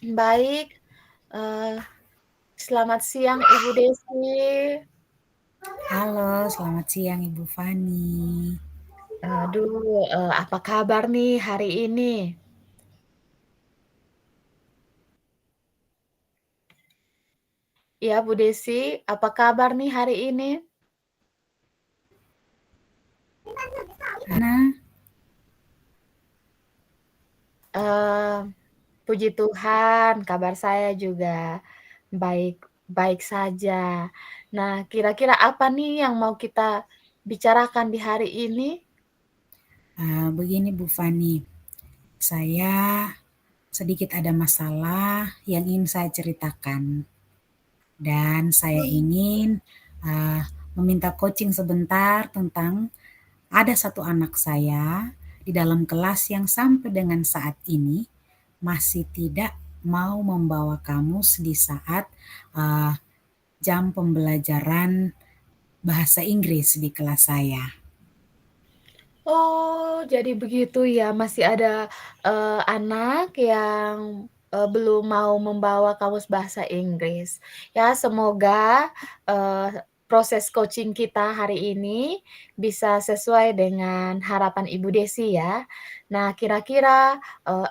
Baik, eee, selamat siang Ibu Desi. Halo, selamat siang Ibu Fani. Aduh, apa kabar nih hari ini? Ya Bu Desi, apa kabar nih hari ini? Ana, Eee, Puji Tuhan kabar saya juga baik baik saja. Nah, kira-kira apa nih yang mau kita bicarakan di hari ini? begini Bu Fani, saya sedikit ada masalah yang ingin saya ceritakan dan saya ingin uh, meminta coaching sebentar tentang ada satu anak saya di dalam kelas yang sampai dengan saat ini masih tidak mau membawa kamus di saat uh, jam pembelajaran bahasa Inggris di kelas saya. Oh, jadi begitu ya, masih ada, anak yang, belum mau membawa kamus bahasa Inggris. Ya semoga, proses coaching kita hari ini bisa sesuai dengan harapan Ibu Desi ya. Nah kira-kira,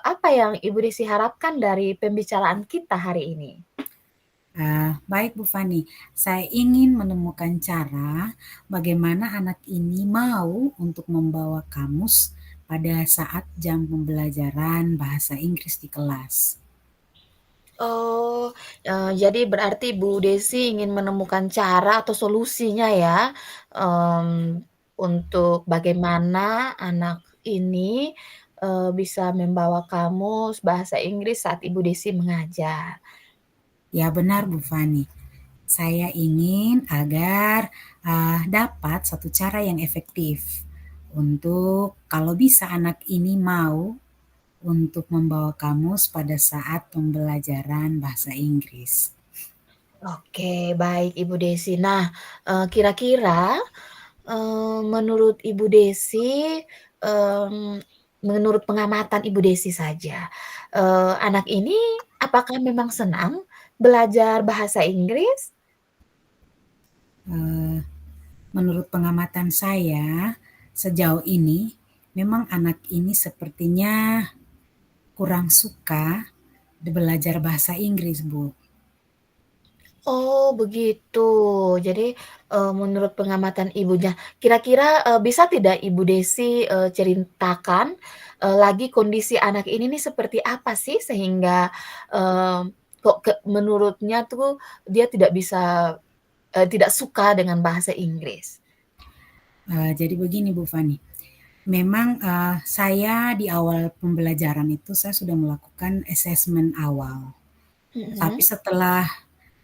apa yang Ibu Desi harapkan dari pembicaraan kita hari ini? Baik Bu Fani, saya ingin menemukan cara bagaimana anak ini mau untuk membawa kamus pada saat jam pembelajaran bahasa Inggris di kelas. Oh, jadi berarti Bu Desi ingin menemukan cara atau solusinya ya, untuk bagaimana anak ini, bisa membawa kamus bahasa Inggris saat Ibu Desi mengajar. Ya benar Bu Fani, saya ingin agar dapat satu cara yang efektif untuk kalau bisa anak ini mau untuk membawa kamus pada saat pembelajaran bahasa Inggris. Oke, baik Ibu Desi. Nah, kira-kira, menurut Ibu Desi, menurut pengamatan Ibu Desi saja, anak ini apakah memang senang belajar bahasa Inggris? Eee, Menurut pengamatan saya, sejauh ini memang anak ini sepertinya kurang suka belajar bahasa Inggris, Bu. Oh, begitu. Jadi, menurut pengamatan Ibunya, kira-kira, bisa tidak Ibu Desi, ceritakan, lagi kondisi anak ini nih seperti apa sih sehingga, eee, kok menurutnya tuh dia tidak bisa tidak suka dengan bahasa Inggris? Jadi begini Bu Fani, memang, saya di awal pembelajaran itu saya sudah melakukan assessment awal. Tapi Mhm. setelah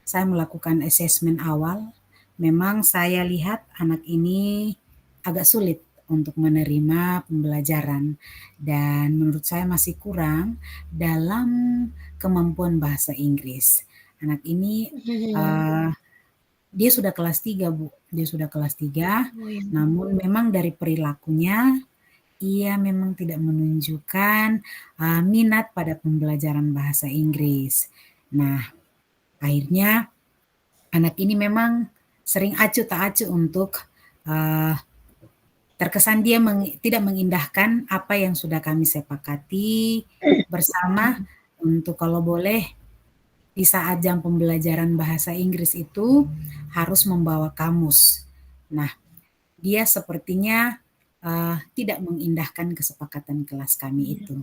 saya melakukan assessment awal, memang saya lihat anak ini agak sulit untuk menerima pembelajaran dan menurut saya masih kurang dalam kemampuan bahasa Inggris. Anak ini, Mhm. eee, dia sudah kelas 3 Bu, dia sudah kelas 3, Oh, ya. namun memang dari perilakunya, ia memang tidak menunjukkan, minat pada pembelajaran bahasa Inggris. Nah, akhirnya anak ini memang sering acuh tak acuh untuk, eee, terkesan dia tidak mengindahkan apa yang sudah kami sepakati bersama untuk kalau boleh di saat jam pembelajaran bahasa Inggris itu harus membawa kamus. Nah, dia sepertinya, tidak mengindahkan kesepakatan kelas kami itu.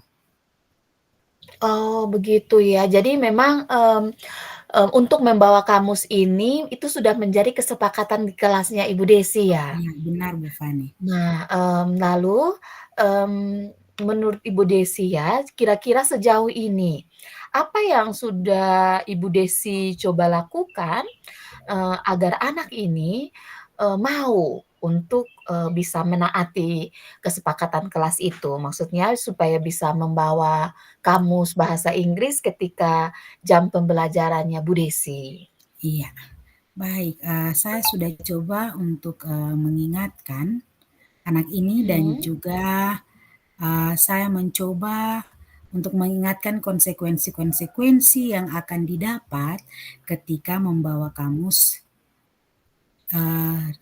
Oh, begitu ya. Jadi memang, untuk membawa kamus ini, itu sudah menjadi kesepakatan di kelasnya Ibu Desi ya? Iya, benar Bu Fani. Nah, lalu, menurut Ibu Desi ya, kira-kira sejauh ini, apa yang sudah Ibu Desi coba lakukan, agar anak ini, mau untuk, bisa menaati kesepakatan kelas itu? Maksudnya supaya bisa membawa kamus bahasa Inggris ketika jam pembelajarannya Bu Desi. Iya, baik, saya sudah coba untuk, mengingatkan anak ini dan Mhm. juga, saya mencoba untuk mengingatkan konsekuensi-konsekuensi yang akan didapat ketika membawa kamus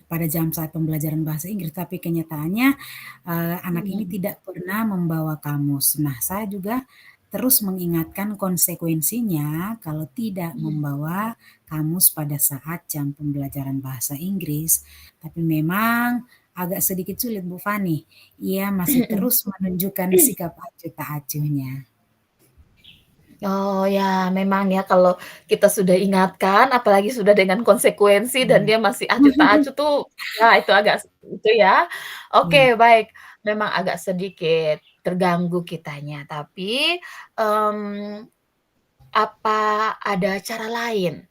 pada jam saat pembelajaran bahasa Inggris, tapi kenyataannya anak ini Mhm. tidak pernah membawa kamus. Nah, saya juga terus mengingatkan konsekuensinya kalau tidak Mhm. membawa kamus pada saat jam pembelajaran bahasa Inggris. Tapi memang agak sedikit sulit Bu Fani, ia masih terus menunjukkan sikap acuh tak acuhnya. Oh ya, memang ya kalau kita sudah ingatkan, apalagi sudah dengan konsekuensi dan Iya. dia masih acuh tak acuh tuh, ya itu agak itu ya. Iya, Oke baik, memang agak sedikit terganggu kitanya, tapi, mmm, apa ada cara lain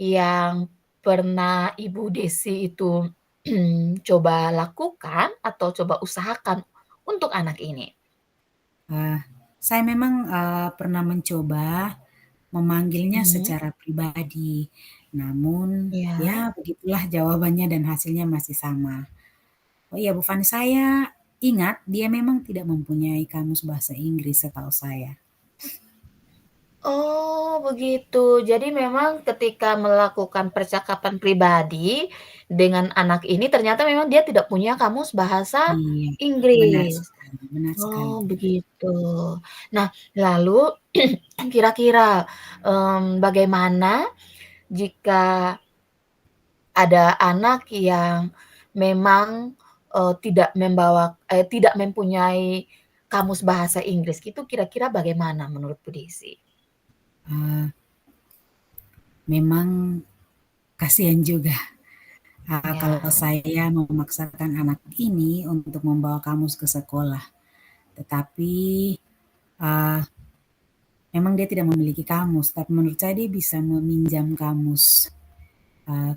yang pernah Ibu Desi itu coba lakukan atau coba usahakan untuk anak ini? eee, saya memang, pernah mencoba memanggilnya Mhm, secara pribadi, namun iya. ya begitulah jawabannya dan hasilnya masih sama. Oh iya Bu Fani, saya ingat dia memang tidak mempunyai kamus bahasa Inggris setahu saya. Oh, begitu. Jadi memang ketika melakukan percakapan pribadi dengan anak ini, ternyata memang dia tidak punya kamus bahasa Iya, Inggris. benar sekali Oh, Bu. begitu. Nah, lalu kira-kira, bagaimana jika ada anak yang memang, tidak mempunyai kamus bahasa Inggris, itu kira-kira bagaimana menurut Bu Desi? Eee, memang kasihan juga, kalau Ya. saya memaksakan anak ini untuk membawa kamus ke sekolah, tetapi, eee memang dia tidak memiliki kamus, tapi menurut saya dia bisa meminjam kamus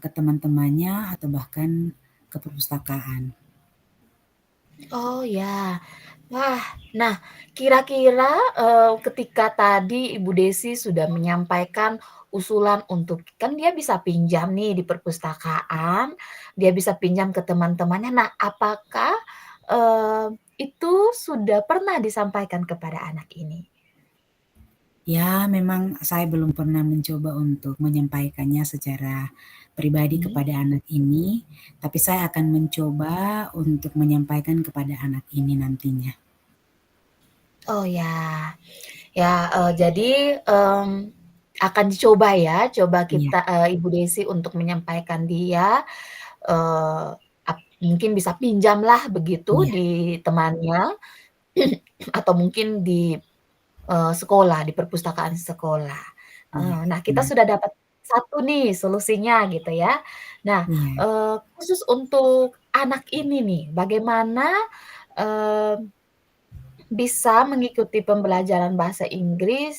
ke teman-temannya atau bahkan ke perpustakaan. Oh ya. Wah, nah kira-kira, ketika tadi Ibu Desi sudah menyampaikan usulan untuk kan dia bisa pinjam nih di perpustakaan, dia bisa pinjam ke teman-temannya. Nah, apakah, eee, itu sudah pernah disampaikan kepada anak ini? Ya, memang saya belum pernah mencoba untuk menyampaikannya secara pribadi Mhm. kepada anak ini, tapi saya akan mencoba untuk menyampaikan kepada anak ini nantinya. Oh ya. Ya, jadi, akan dicoba ya, coba Iya, kita Ibu Desi untuk menyampaikan dia, eee, mungkin bisa pinjamlah begitu iya, di temannya atau mungkin di, sekolah, di perpustakaan sekolah. iya, Nah kita benar. sudah dapat satu nih solusinya gitu ya. Nah, Iya, khusus untuk anak ini nih, bagaimana, eee, bisa mengikuti pembelajaran bahasa Inggris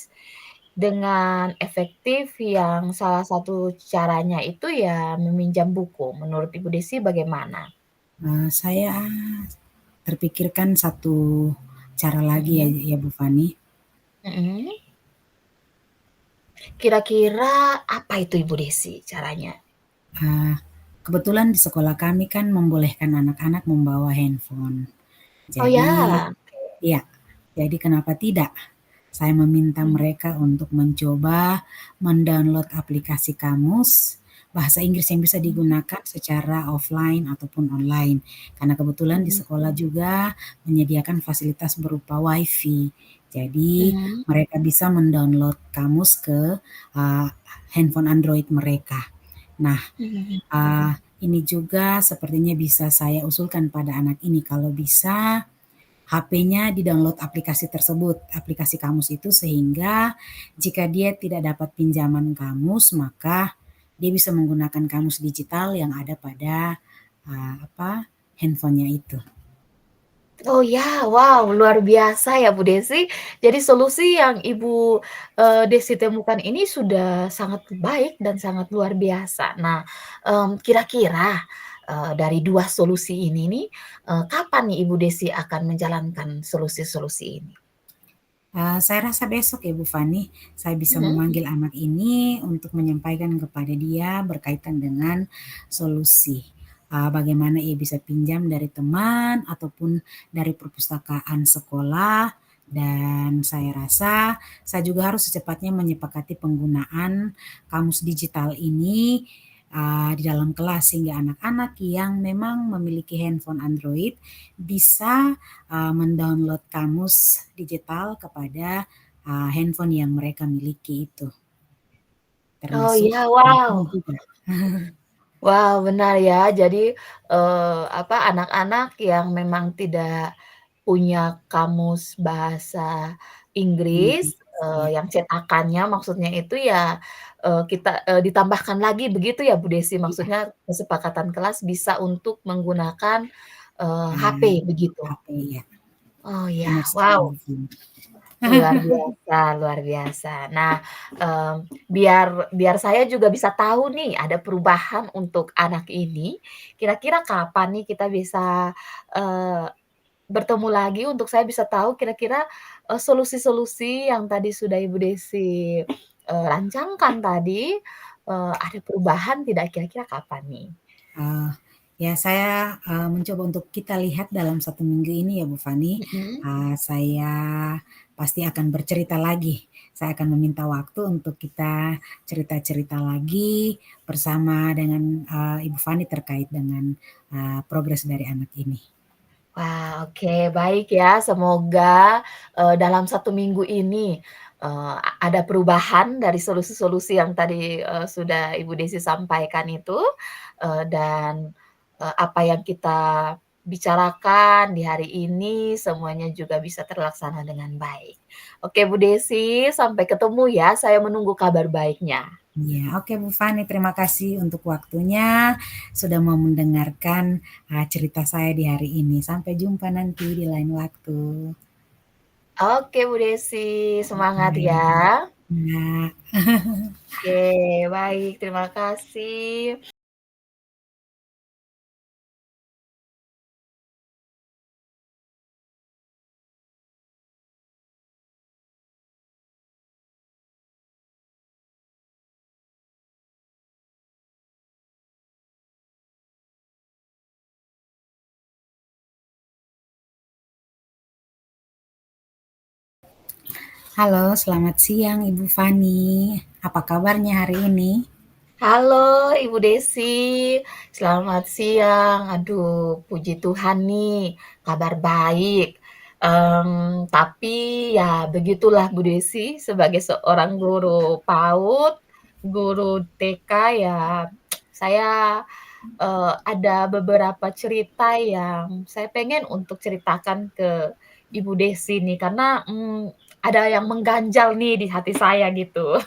dengan efektif yang salah satu caranya itu ya meminjam buku. Menurut Ibu Desi bagaimana? saya terpikirkan satu cara lagi ya Mhm, ya Bu Fani. mhm. Kira-kira apa itu Ibu Desi caranya? Ah, kebetulan di sekolah kami kan membolehkan anak-anak membawa handphone. Oh Jadi ya? ya, jadi kenapa tidak? Saya meminta Mhm, mereka untuk mencoba mendownload aplikasi kamus bahasa Inggris yang bisa mhm, digunakan secara offline ataupun online. Karena kebetulan di mhm, sekolah juga menyediakan fasilitas berupa WiFi. Jadi mhm, mereka bisa mendownload kamus ke uh, handphone Android mereka. Nah, mhm, uh, ini juga sepertinya bisa saya usulkan pada anak ini kalau bisa HP-nya di-download aplikasi tersebut, aplikasi kamus itu sehingga jika dia tidak dapat pinjaman kamus, maka dia bisa menggunakan kamus digital yang ada pada, handphone-nya itu. oh ya, wow luar biasa ya Bu Desi. Jadi solusi yang Ibu, Desi temukan ini sudah sangat baik dan sangat luar biasa. Nah, kira-kira, dari 2 solusi ini nih, kapan nih Ibu Desi akan menjalankan solusi-solusi ini? Saya rasa besok ya Bu Fani, saya bisa Mhm, memanggil anak ini untuk menyampaikan kepada dia berkaitan dengan solusi, bagaimana ia bisa pinjam dari teman ataupun dari perpustakaan sekolah Dan saya rasa saya juga harus secepatnya menyepakati penggunaan kamus digital ini, di dalam kelas sehingga anak-anak yang memang memiliki handphone Android bisa, mendownload kamus digital kepada, handphone yang mereka miliki itu, Oh termasuk iya, bukunya wow. juga. Wow, benar ya. Jadi, apa, anak-anak yang memang tidak punya kamus bahasa Inggris, Inggris, ya, yang cetakannya maksudnya itu ya, kita ditambahkan lagi begitu ya, Bu Desi? iya, Maksudnya kesepakatan kelas bisa untuk menggunakan, HP eee, begitu? HP ya, Oh ya, benar wow. sekali sih. Luar biasa luar biasa. Nah, biar biar saya juga bisa tahu nih ada perubahan untuk anak ini, kira-kira kapan nih kita bisa, eee, bertemu lagi untuk saya bisa tahu kira-kira, solusi-solusi yang tadi sudah Ibu Desi, rancangkan tadi, ada perubahan tidak kira-kira kapan nih? Eee, ya saya, mencoba untuk kita lihat dalam 1 minggu ini ya Bu Fani, Mhm. saya pasti akan bercerita lagi. Saya akan meminta waktu untuk kita cerita-cerita lagi bersama dengan, Ibu Fani terkait dengan, progres dari anak ini. Wah, oke, baik ya. Semoga, dalam 1 minggu ini, ada perubahan dari solusi-solusi yang tadi, sudah Ibu Desi sampaikan itu, dan, apa yang kita bicarakan di hari ini semuanya juga bisa terlaksana dengan baik. Oke Bu Desi, sampai ketemu ya, saya menunggu kabar baiknya. Iya, oke Bu Fani, terima kasih untuk waktunya, sudah mau mendengarkan, cerita saya di hari ini. Sampai jumpa nanti di lain waktu. Oke Bu Desi, semangat ya. Oke, iya. Oke, baik, terima kasih. Halo, selamat siang Ibu Fani. Apa kabarnya hari ini? Halo Ibu Desi, selamat siang. Aduh, puji Tuhan nih, kabar baik. Tapi ya begitulah Bu Desi, sebagai seorang guru PAUD, guru TK ya, saya, ada beberapa cerita yang saya pengen untuk ceritakan ke Ibu Desi nih, karena, ada yang mengganjal nih di hati saya gitu.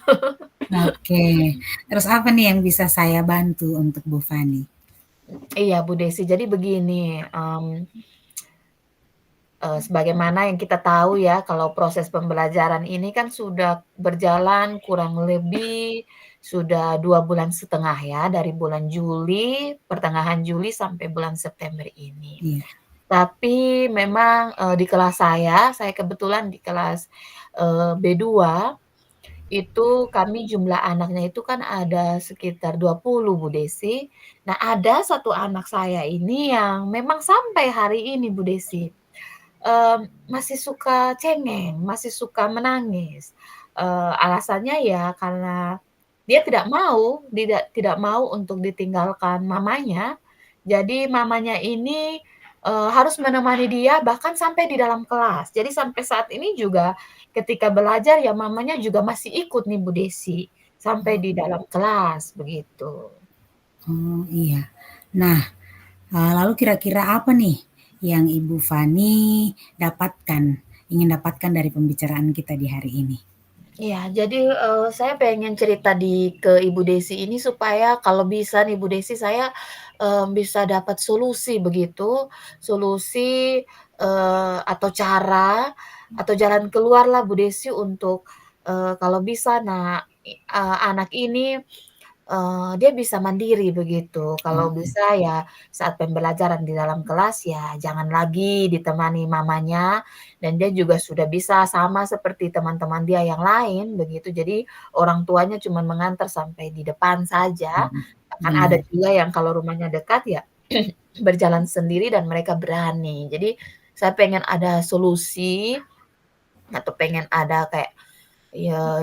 Oke, terus apa nih yang bisa saya bantu untuk Bu Fani? Iya Bu Desi, jadi begini, sebagaimana yang kita tahu ya kalau proses pembelajaran ini kan sudah berjalan kurang lebih sudah 2 bulan setengah ya, dari bulan Juli, pertengahan Juli sampai bulan September ini. Iya, Tapi memang, di kelas saya kebetulan di kelas, B2, itu kami jumlah anaknya itu kan ada sekitar 20 Bu Desi. Nah ada satu anak saya ini yang memang sampai hari ini Bu Desi, masih suka cengeng, masih suka menangis. Alasannya ya karena dia tidak mau untuk ditinggalkan mamanya. Jadi mamanya ini, harus menemani dia bahkan sampai di dalam kelas. Jadi sampai saat ini juga ketika belajar ya mamanya juga masih ikut nih Bu Desi, sampai di dalam kelas, begitu. oh iya. Nah, lalu kira-kira apa nih yang Ibu Fani dapatkan, ingin dapatkan dari pembicaraan kita di hari ini? Iya, jadi, saya pengen cerita ke Ibu Desi ini supaya kalau bisa nih Bu Desi saya, bisa dapat solusi begitu, solusi, atau cara, atau jalan keluarlah Bu Desi untuk, kalau bisa anak ini dia bisa mandiri begitu. Oh Kalau iya, bisa ya saat pembelajaran di dalam kelas ya jangan lagi ditemani mamanya dan dia juga sudah bisa sama seperti teman-teman dia yang lain begitu. Jadi orang tuanya cuman mengantar sampai di depan saja. mhm, Kan ada benar. juga yang kalau rumahnya dekat ya berjalan sendiri dan mereka berani. Jadi saya pengen ada solusi atau pengen ada kayak,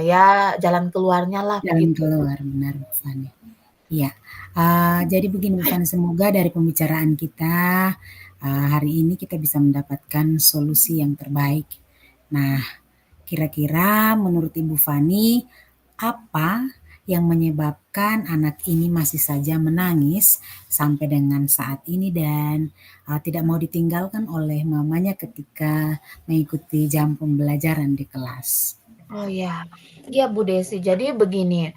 ya jalan keluarnya lah jalan begitu. keluar, benar Bu Fani. Iya, jadi begini Bu Fani, semoga dari pembicaraan kita, hari ini kita bisa mendapatkan solusi yang terbaik. Nah, kira-kira menurut Ibu Fani, apa yang menyebabkan anak ini masih saja menangis sampai dengan saat ini dan, tidak mau ditinggalkan oleh mamanya ketika mengikuti jam pembelajaran di kelas? Oh ya, iya Bu Desi. Jadi begini,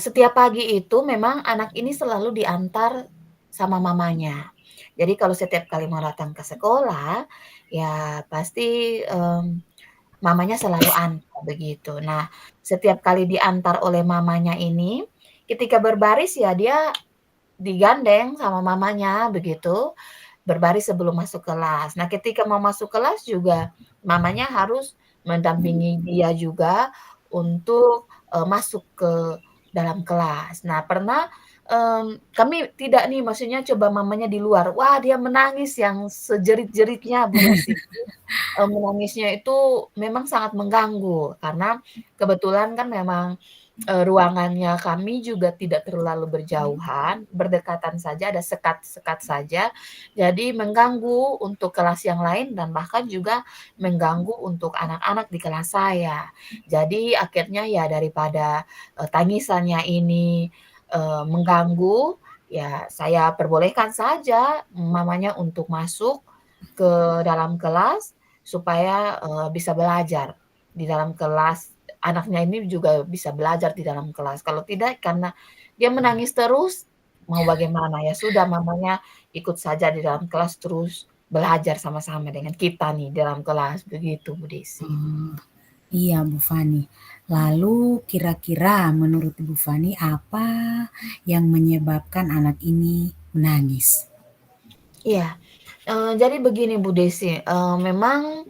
setiap pagi itu memang anak ini selalu diantar sama mamanya. Jadi kalau setiap kali mau datang ke sekolah, ya pasti, mamanya selalu antar begitu. Nah, setiap kali diantar oleh mamanya ini, ketika berbaris ya dia digandeng sama mamanya begitu, berbaris sebelum masuk kelas. Nah, ketika mau masuk kelas juga mamanya harus mendampingi dia juga untuk, masuk ke dalam kelas. Nah, pernah, kami tidak nih maksudnya coba mamanya di luar, wah dia menangis yang sejerit-jeritnya Bu Desi. Menangisnya itu memang sangat mengganggu karena kebetulan kan memang, ruangannya kami juga tidak terlalu berjauhan, berdekatan saja, ada sekat-sekat saja. Jadi mengganggu untuk kelas yang lain dan bahkan juga mengganggu untuk anak-anak di kelas saya. Jadi akhirnya ya daripada, tangisannya ini, mengganggu, ya saya perbolehkan saja mamanya untuk masuk ke dalam kelas supaya, bisa belajar di dalam kelas. Anaknya ini juga bisa belajar di dalam kelas. Kalau tidak karena dia menangis terus, mau bagaimana, ya sudah mamanya ikut saja di dalam kelas terus belajar sama-sama dengan kita nih dalam kelas, begitu Bu Desi. Oh, iya Bu Fani. Lalu kira-kira menurut Ibu Fani apa yang menyebabkan anak ini menangis? Iya, jadi begini Bu Desi, memang,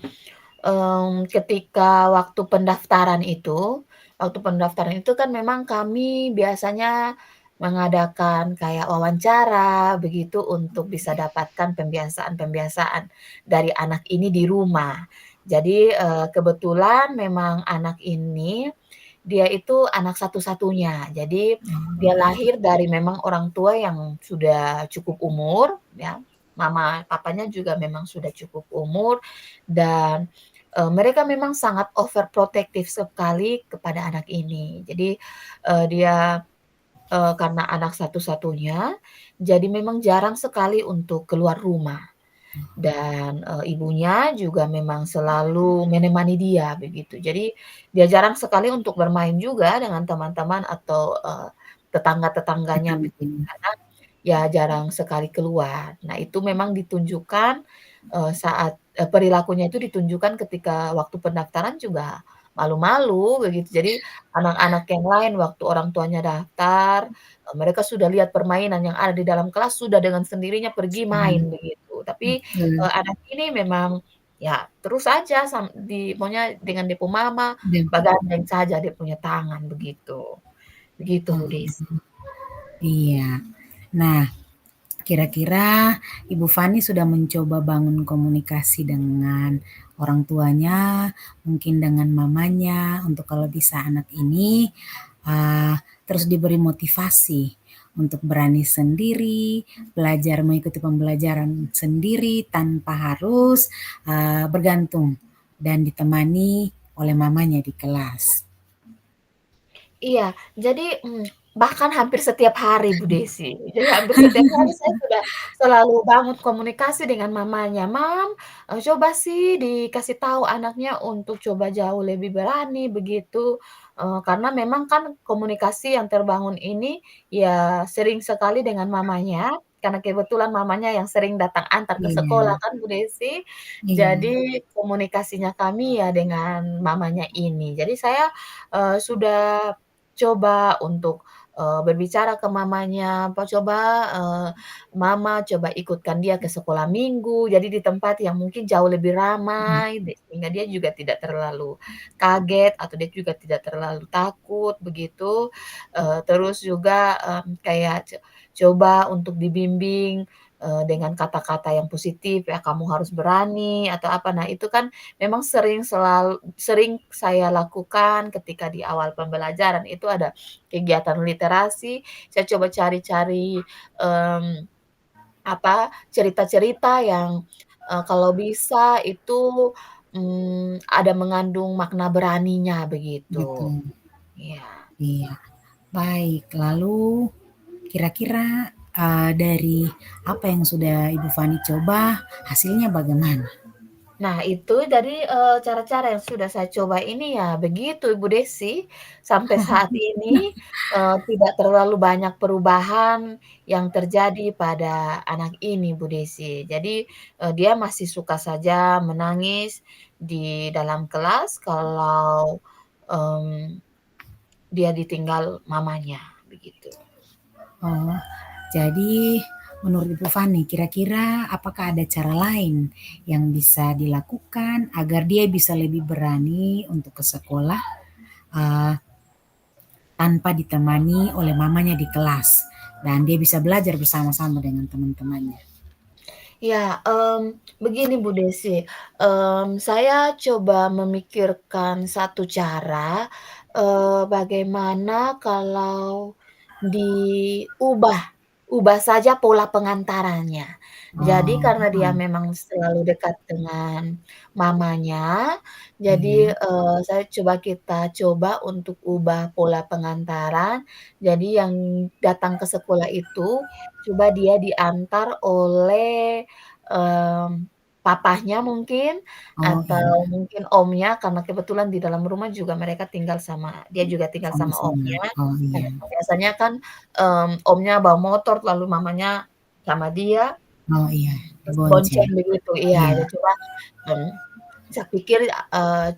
ketika waktu pendaftaran itu kan memang kami biasanya mengadakan kayak wawancara begitu untuk bisa dapatkan pembiasaan-pembiasaan dari anak ini di rumah. Jadi, kebetulan memang anak ini, dia itu anak satu-satunya. Jadi dia lahir dari memang orang tua yang sudah cukup umur ya, mama papanya juga memang sudah cukup umur dan, mereka memang sangat overprotective sekali kepada anak ini. Jadi, dia, karena anak satu-satunya, jadi memang jarang sekali untuk keluar rumah dan, ibunya juga memang selalu menemani dia begitu. Jadi dia jarang sekali untuk bermain juga dengan teman-teman atau, tetangga-tetangganya begitu, Betul. karena ya jarang sekali keluar. Nah itu memang ditunjukkan, perilakunya itu ditunjukkan ketika waktu pendaftaran juga malu-malu begitu. Jadi anak-anak yang lain waktu orang tuanya daftar, mereka sudah lihat permainan yang ada di dalam kelas, sudah dengan sendirinya pergi main Sekali, begitu. Tapi, betul. anak ini memang ya terus saja maunya dengan dia pu mama, Dan bagandeng saja dia punya tangan begitu. Begitu Bu oh, Desi. iya. Nah, kira-kira Ibu Fani sudah mencoba bangun komunikasi dengan orang tuanya, mungkin dengan mamanya, untuk kalau bisa anak ini terus diberi motivasi untuk berani sendiri, belajar mengikuti pembelajaran sendiri tanpa harus bergantung dan ditemani oleh mamanya di kelas. Iya, jadi, bahkan hampir setiap hari Bu Desi. Jadi hampir setiap hari saya sudah selalu bangun komunikasi dengan mamanya, "Mam, coba sih dikasih tahu anaknya untuk coba jauh lebih berani," begitu. Karena memang kan komunikasi yang terbangun ini ya sering sekali dengan mamanya, karena kebetulan mamanya yang sering datang antar ke sekolah Iya, kan Bu Desi. iya, Jadi komunikasinya kami ya dengan mamanya ini. Jadi saya, sudah coba untuk, berbicara ke mamanya, coba, eee, mama coba ikutkan dia ke sekolah minggu, jadi di tempat yang mungkin jauh lebih iya, ramai, sehingga dia juga tidak terlalu kaget atau dia juga tidak terlalu takut begitu. Terus juga, kayak coba untuk dibimbing dengan kata-kata yang positif ya, "Kamu harus berani," atau apa. Nah, itu kan memang sering saya lakukan ketika di awal pembelajaran. Itu ada kegiatan literasi, saya coba cari-cari, mmm, cerita-cerita yang, kalau bisa itu, ada mengandung makna beraninya begitu. Betul, Iya. iya. Baik, lalu kira-kira, dari apa yang sudah Ibu Fani coba, hasilnya bagaimana? Nah itu dari, cara-cara yang sudah saya coba ini ya begitu Ibu Desi, sampai saat ini, tidak terlalu banyak perubahan yang terjadi pada anak ini Bu Desi. Jadi, dia masih suka saja menangis di dalam kelas kalau, mmm, dia ditinggal mamanya, begitu. Oh, jadi menurut Ibu Fani, kira-kira apakah ada cara lain yang bisa dilakukan agar dia bisa lebih berani untuk ke sekolah, eee, tanpa ditemani oleh mamanya di kelas dan dia bisa belajar bersama-sama dengan teman-temannya? Ya, begini Bu Desi, saya coba memikirkan satu cara, bagaimana kalau ubah saja pola pengantarannya. Jadi Oh, karena dia paham. memang selalu dekat dengan mamanya, jadi, Iya, kita coba untuk ubah pola pengantaran, jadi yang datang ke sekolah itu coba dia diantar oleh, papahnya mungkin, oh atau iya, mungkin omnya karena kebetulan di dalam rumah juga mereka tinggal sama dia juga tinggal sama sama-sama. omnya. Oh Nah, iya, biasanya kan, omnya bawa motor lalu mamanya sama dia, oh iya, terus dibonceng. bonceng begitu iya, Iya, ya coba, mmm, saya pikir,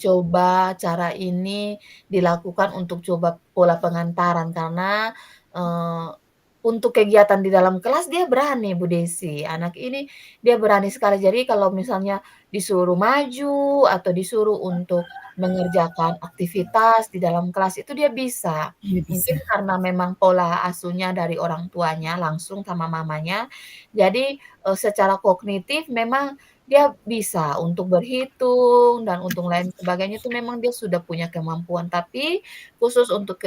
coba cara ini dilakukan untuk coba pola pengantaran karena, eee, untuk kegiatan di dalam kelas dia berani Bu Desi, anak ini dia berani sekali. Jadi kalau misalnya disuruh maju atau disuruh untuk mengerjakan aktivitas di dalam kelas itu dia bisa. dia bisa. Mungkin karena memang pola asuhnya dari orang tuanya langsung sama mamanya, jadi, secara kognitif memang dia bisa untuk berhitung dan untuk lain sebagainya itu memang dia sudah punya kemampuan, tapi khusus untuk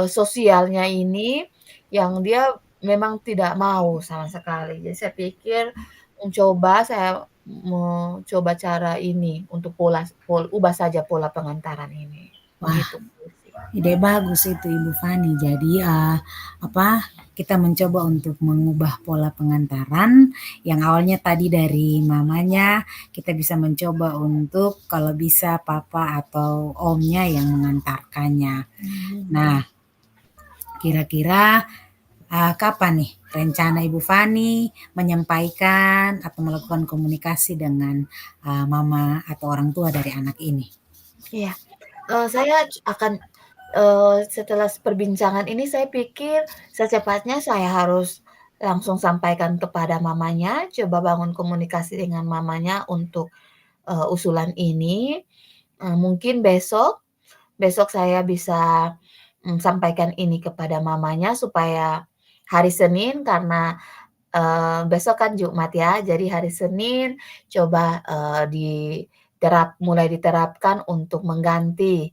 sosialnya ini, yang dia memang tidak mau sama sekali. Jadi saya pikir saya mencoba cara ini untuk ubah saja pola pengantaran ini, Wah, begitu sih. ide bagus itu Ibu Fani. Jadi, kita mencoba untuk mengubah pola pengantaran yang awalnya tadi dari mamanya, kita bisa mencoba untuk kalau bisa papa atau omnya yang mengantarkannya. Nah, Mhm. kira-kira, kapan nih rencana Ibu Fani menyampaikan atau melakukan komunikasi dengan, mama atau orang tua dari anak ini? Iya, saya akan setelah perbincangan ini saya pikir secepatnya saya harus langsung sampaikan kepada mamanya, coba bangun komunikasi dengan mamanya untuk, usulan ini, mungkin besok saya bisa, sampaikan ini kepada mamanya supaya hari Senin karena, besok kan Jumat ya, jadi hari Senin coba, mulai diterapkan untuk mengganti,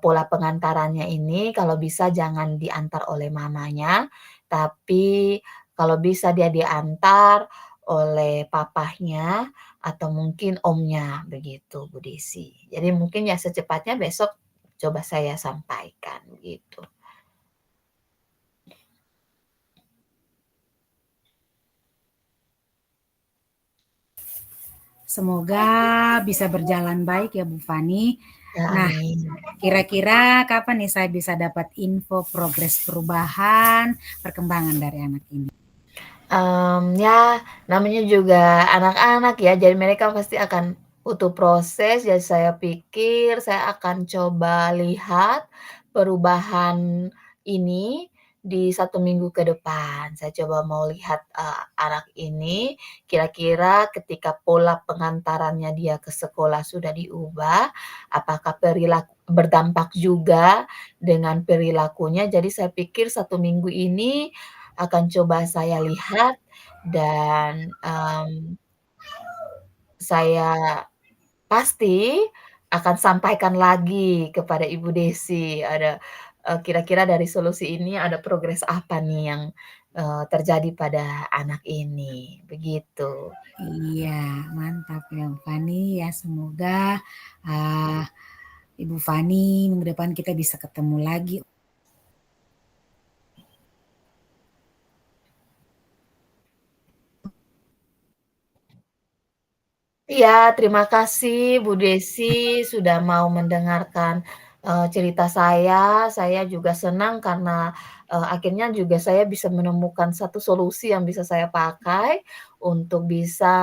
pola pengantarannya ini kalau bisa jangan diantar oleh mamanya, tapi kalau bisa dia diantar oleh papahnya atau mungkin omnya begitu, Bu Desi. Jadi mungkin ya secepatnya besok coba saya sampaikan gitu. Semoga bisa berjalan baik ya Bu Fani. Ya Nah, amin. kira-kira kapan nih saya bisa dapat info progres perubahan, perkembangan dari anak ini? Ya namanya juga anak-anak ya, jadi mereka pasti akan butuh proses, jadi saya pikir saya akan coba lihat perubahan ini di 1 minggu ke depan. Saya coba mau lihat, anak ini kira-kira ketika pola pengantarannya dia ke sekolah sudah diubah, apakah berdampak juga dengan perilakunya. Jadi saya pikir 1 minggu ini akan coba saya lihat dan, saya pasti akan sampaikan lagi kepada Ibu Desi kira-kira dari solusi ini ada progres apa nih yang, terjadi pada anak ini, begitu. Iya, mantap ya, Fani, ya semoga, eee, Ibu Fani minggu depan kita bisa ketemu lagi. Iya, terima kasih Bu Desi sudah mau mendengarkan, cerita saya. Saya juga senang karena, akhirnya juga saya bisa menemukan satu solusi yang bisa saya pakai untuk bisa,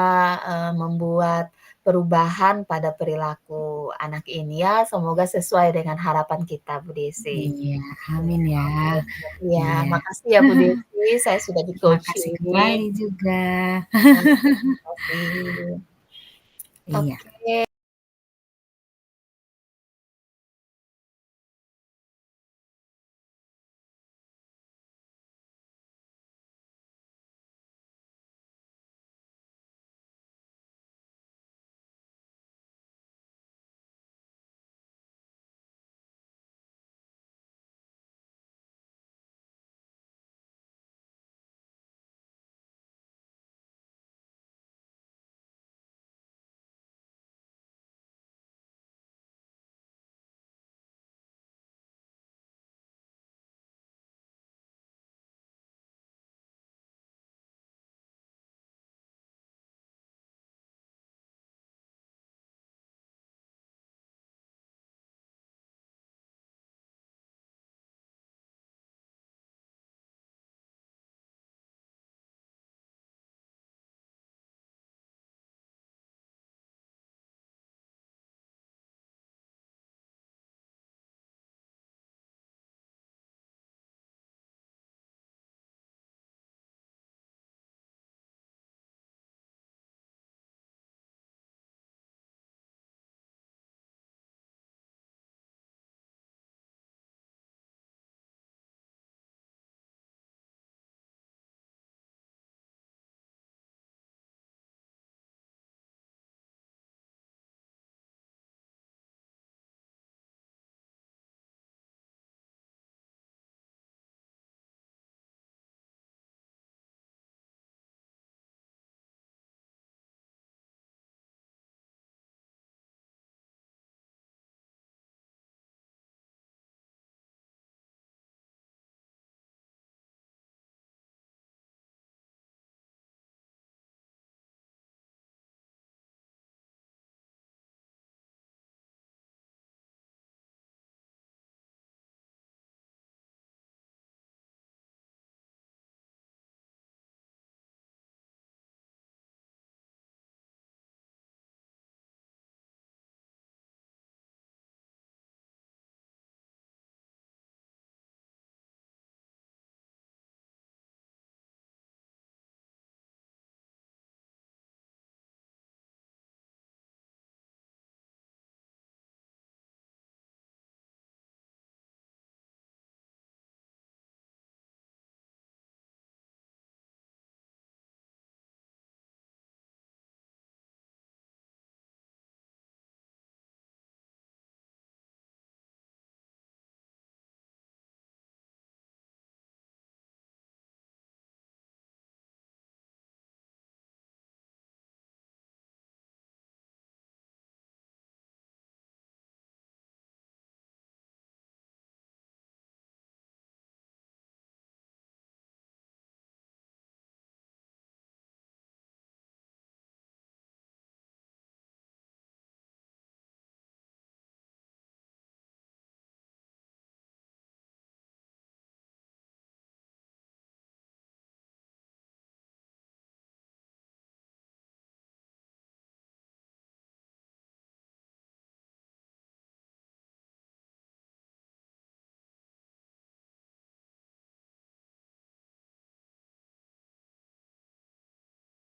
membuat perubahan pada perilaku anak ini ya. Semoga sesuai dengan harapan kita Bu Desi. Iya, amin ya. Iya, Iya, makasih ya Bu Desi, saya sudah terima kasih di-coaching. kembali juga. Terima kasih. Iya. Oke.